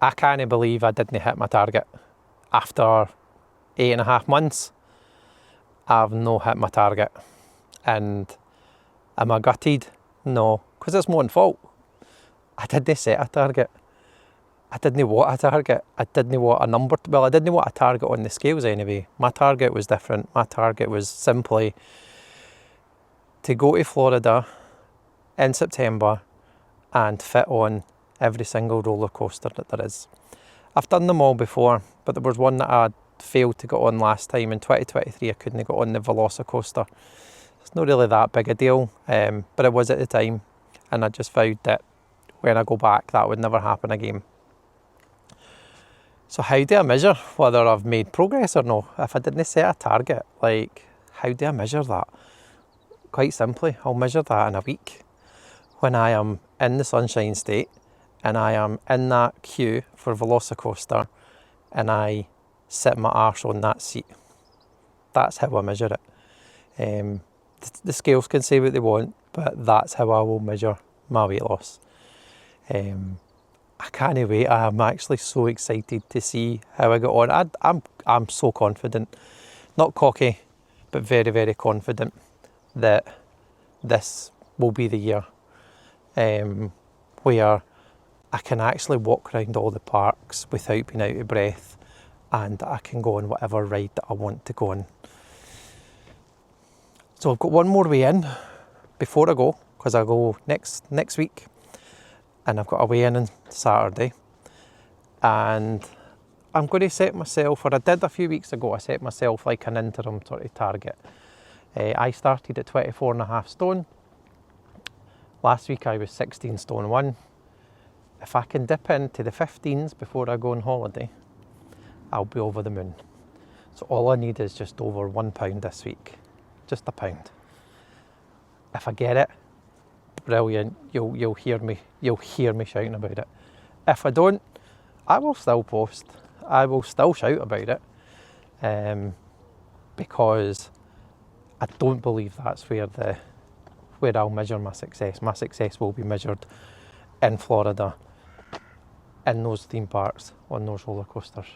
I can't believe I didn't hit my target. After 8.5 months, I've no hit my target. And am I gutted? No, because it's my own fault. I didn't set a target. I didn't want a target. I didn't want a number. Well, I didn't want a target on the scales anyway. My target was different. My target was simply to go to Florida in September and fit on every single roller coaster that there is. I've done them all before, but there was one that I failed to get on last time in 2023. I couldn't get on the Velocicoaster. It's not really that big a deal, but it was at the time, and I just vowed that when I go back that would never happen again. So how do I measure whether I've made progress or not? If I didn't set a target, like, how do I measure that? Quite simply, I'll measure that in a week when I am in the Sunshine State and I am in that queue for Velocicoaster and I sit my arse on that seat. That's how I measure it. The scales can say what they want, but that's how I will measure my weight loss. I can't wait. I'm actually so excited to see how I get on. I'm so confident, not cocky, but very, very confident that this will be the year where I can actually walk around all the parks without being out of breath, and I can go on whatever ride that I want to go on. So I've got one more weigh in before I go, because I go next week, and I've got a weigh in on Saturday, and I'm going to set myself, or I did a few weeks ago, I set myself like an interim sort of target. I started at 24.5 stone. Last week I was 16 stone 1. If I can dip into the 15s before I go on holiday, I'll be over the moon. So all I need is just over £1 this week, just £1. If I get it, brilliant. You'll hear me shouting about it. If I don't, I will still post. I will still shout about it, because I don't believe that's where I'll measure my success. My success will be measured in Florida, in those theme parks, on those roller coasters.